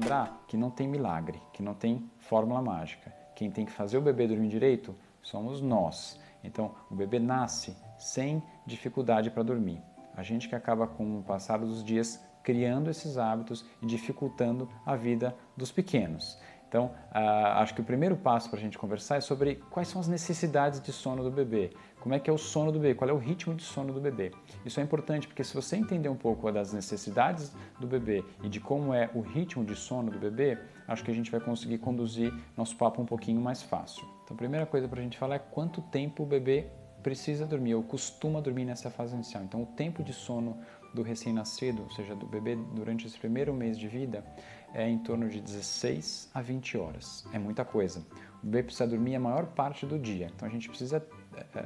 lembrar que não tem milagre, que não tem fórmula mágica. Quem tem que fazer o bebê dormir direito somos nós. Então, o bebê nasce sem dificuldade para dormir. A gente que acaba, com o passar dos dias, criando esses hábitos e dificultando a vida dos pequenos. Então, acho que o primeiro passo para a gente conversar é sobre quais são as necessidades de sono do bebê. Como é que é o sono do bebê? Qual é o ritmo de sono do bebê? Isso é importante porque se você entender um pouco das necessidades do bebê e de como é o ritmo de sono do bebê, acho que a gente vai conseguir conduzir nosso papo um pouquinho mais fácil. Então, a primeira coisa para a gente falar é quanto tempo o bebê precisa dormir ou costuma dormir nessa fase inicial. Então, o tempo de sono do recém-nascido, ou seja, do bebê durante esse primeiro mês de vida, é em torno de 16 a 20 horas. É muita coisa. O bebê precisa dormir a maior parte do dia. Então, a gente precisa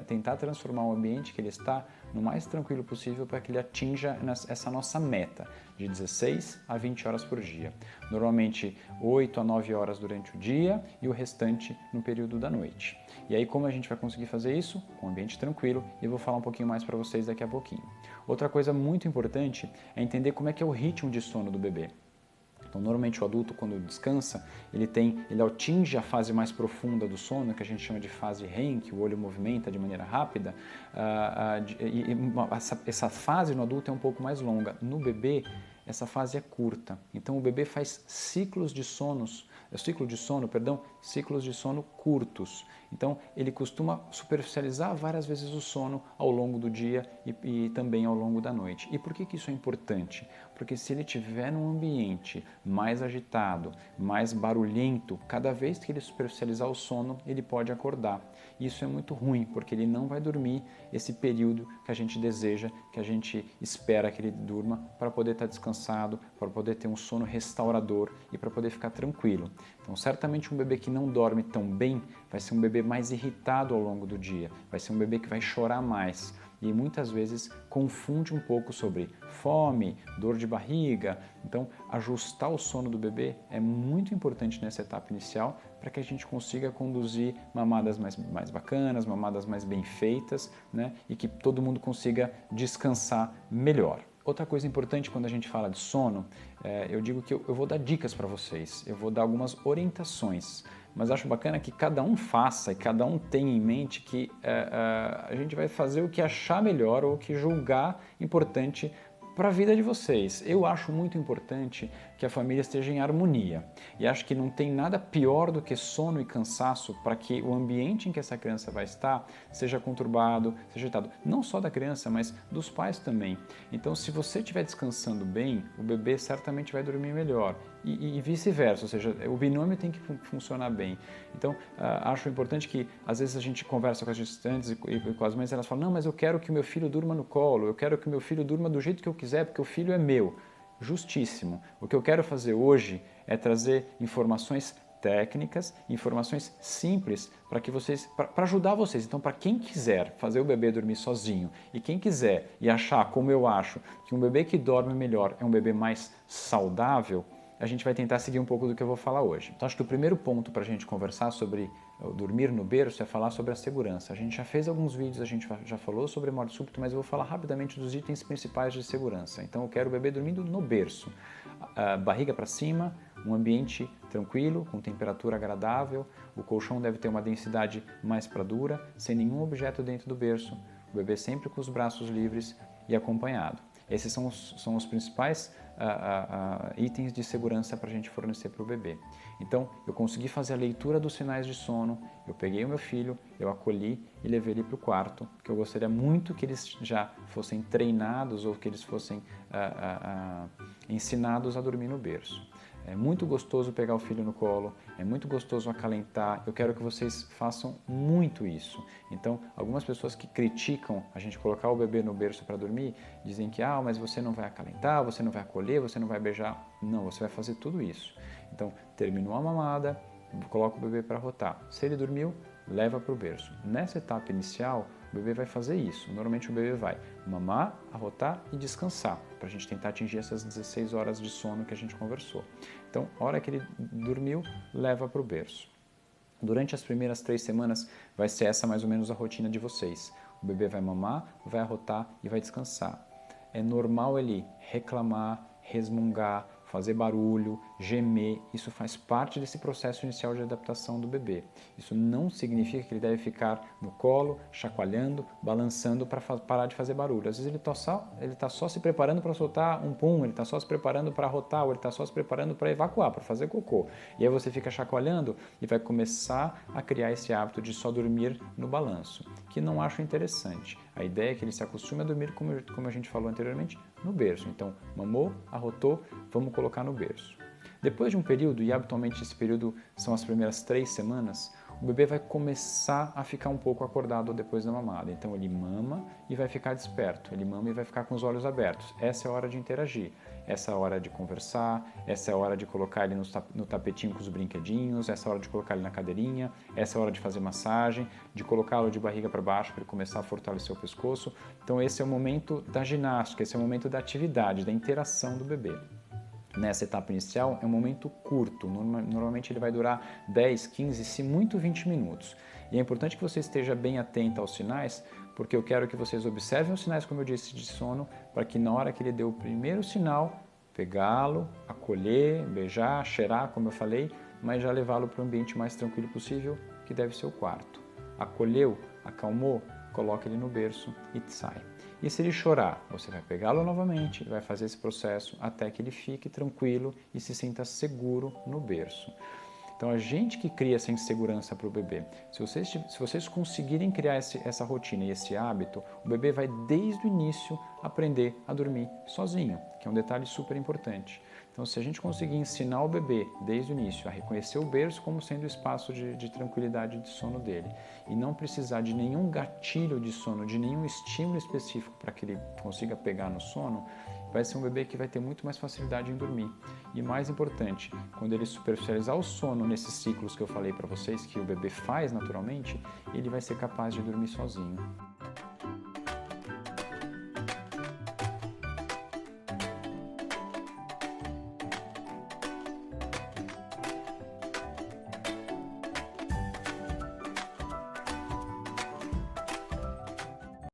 tentar transformar o ambiente que ele está no mais tranquilo possível para que ele atinja essa nossa meta de 16 a 20 horas por dia. Normalmente 8 a 9 horas durante o dia e o restante no período da noite. E aí como a gente vai conseguir fazer isso? Com um ambiente tranquilo, e eu vou falar um pouquinho mais para vocês daqui a pouquinho. Outra coisa muito importante é entender como é que é o ritmo de sono do bebê. Então, normalmente o adulto, quando descansa, ele atinge a fase mais profunda do sono, que a gente chama de fase REM, que o olho movimenta de maneira rápida, essa fase no adulto é um pouco mais longa. No bebê, essa fase é curta. Então, o bebê faz ciclos de sono curtos. Então, ele costuma superficializar várias vezes o sono ao longo do dia e também ao longo da noite. E por que isso é importante? Porque se ele estiver num ambiente mais agitado, mais barulhento, cada vez que ele superficializar o sono, ele pode acordar. E isso é muito ruim, porque ele não vai dormir esse período que a gente deseja, que a gente espera que ele durma para poder estar descansado, para poder ter um sono restaurador e para poder ficar tranquilo. Então, certamente um bebê que não dorme tão bem vai ser um bebê mais irritado ao longo do dia, vai ser um bebê que vai chorar mais e muitas vezes confunde um pouco sobre fome, dor de barriga. Então, ajustar o sono do bebê é muito importante nessa etapa inicial para que a gente consiga conduzir mamadas mais bacanas, mamadas mais bem feitas, né? E que todo mundo consiga descansar melhor. Outra coisa importante quando a gente fala de sono, eu digo que eu vou dar dicas para vocês, eu vou dar algumas orientações, mas acho bacana que cada um faça e cada um tenha em mente que a gente vai fazer o que achar melhor ou o que julgar importante para a vida de vocês. Eu acho muito importante que a família esteja em harmonia e acho que não tem nada pior do que sono e cansaço para que o ambiente em que essa criança vai estar seja conturbado, seja agitado, não só da criança, mas dos pais também. Então, se você estiver descansando bem, o bebê certamente vai dormir melhor e vice-versa, ou seja, o binômio tem que funcionar bem. Então, acho importante que às vezes a gente conversa com as gestantes e com as mães, elas falam, não, mas eu quero que o meu filho durma no colo, eu quero que o meu filho durma do jeito que eu quiser, porque o filho é meu. Justíssimo. O que eu quero fazer hoje é trazer informações técnicas, informações simples para que vocês, para ajudar vocês. Então, para quem quiser fazer o bebê dormir sozinho e quem quiser e achar, como eu acho, que um bebê que dorme melhor é um bebê mais saudável, a gente vai tentar seguir um pouco do que eu vou falar hoje. Então, acho que o primeiro ponto para a gente conversar sobre dormir no berço é falar sobre a segurança. A gente já fez alguns vídeos, a gente já falou sobre morte súbita, mas eu vou falar rapidamente dos itens principais de segurança. Então, eu quero o bebê dormindo no berço, barriga para cima, um ambiente tranquilo, com temperatura agradável, o colchão deve ter uma densidade mais para dura, sem nenhum objeto dentro do berço, o bebê sempre com os braços livres e acompanhado. Esses são os principais itens de segurança para a gente fornecer para o bebê. Então, eu consegui fazer a leitura dos sinais de sono, eu peguei o meu filho, eu acolhi e levei ele para o quarto, porque eu gostaria muito que eles já fossem treinados ou que eles fossem ensinados a dormir no berço. É muito gostoso pegar o filho no colo, é muito gostoso acalentar, eu quero que vocês façam muito isso. Então, algumas pessoas que criticam a gente colocar o bebê no berço para dormir, dizem que, mas você não vai acalentar, você não vai acolher, você não vai beijar. Não, você vai fazer tudo isso. Então, terminou a mamada, coloca o bebê para rotar. Se ele dormiu, leva para o berço. Nessa etapa inicial, o bebê vai fazer isso. Normalmente o bebê vai mamar, arrotar e descansar, para a gente tentar atingir essas 16 horas de sono que a gente conversou. Então, a hora que ele dormiu, leva para o berço. Durante as primeiras 3 semanas, vai ser essa mais ou menos a rotina de vocês. O bebê vai mamar, vai arrotar e vai descansar. É normal ele reclamar, resmungar, fazer barulho, gemer, isso faz parte desse processo inicial de adaptação do bebê. Isso não significa que ele deve ficar no colo, chacoalhando, balançando para parar de fazer barulho. Às vezes ele está só se preparando para soltar um pum, ele está só se preparando para arrotar, ou ele está só se preparando para evacuar, para fazer cocô. E aí você fica chacoalhando e vai começar a criar esse hábito de só dormir no balanço, que não acho interessante. A ideia é que ele se acostume a dormir, como a gente falou anteriormente, no berço. Então, mamou, arrotou, vamos colocar no berço. Depois de um período, e habitualmente esse período são as primeiras 3 semanas, o bebê vai começar a ficar um pouco acordado depois da mamada. Então ele mama e vai ficar desperto, ele mama e vai ficar com os olhos abertos. Essa é a hora de interagir, essa é a hora de conversar, essa é a hora de colocar ele no tapetinho com os brinquedinhos, essa é a hora de colocar ele na cadeirinha, essa é a hora de fazer massagem, de colocá-lo de barriga para baixo para ele começar a fortalecer o pescoço. Então esse é o momento da ginástica, esse é o momento da atividade, da interação do bebê. Nessa etapa inicial é um momento curto, normalmente ele vai durar 10, 15, se muito 20 minutos. E é importante que você esteja bem atento aos sinais, porque eu quero que vocês observem os sinais, como eu disse, de sono, para que na hora que ele deu o primeiro sinal, pegá-lo, acolher, beijar, cheirar, como eu falei, mas já levá-lo para o ambiente mais tranquilo possível, que deve ser o quarto. Acolheu, acalmou, coloca ele no berço e sai. E se ele chorar, você vai pegá-lo novamente e vai fazer esse processo até que ele fique tranquilo e se sinta seguro no berço. Então, a gente que cria essa insegurança para o bebê, se vocês conseguirem criar essa rotina e esse hábito, o bebê vai desde o início aprender a dormir sozinho, que é um detalhe super importante. Então, se a gente conseguir ensinar o bebê desde o início a reconhecer o berço como sendo o espaço de tranquilidade de sono dele e não precisar de nenhum gatilho de sono, de nenhum estímulo específico para que ele consiga pegar no sono, vai ser um bebê que vai ter muito mais facilidade em dormir. E mais importante, quando ele superficializar o sono nesses ciclos que eu falei para vocês, que o bebê faz naturalmente, ele vai ser capaz de dormir sozinho.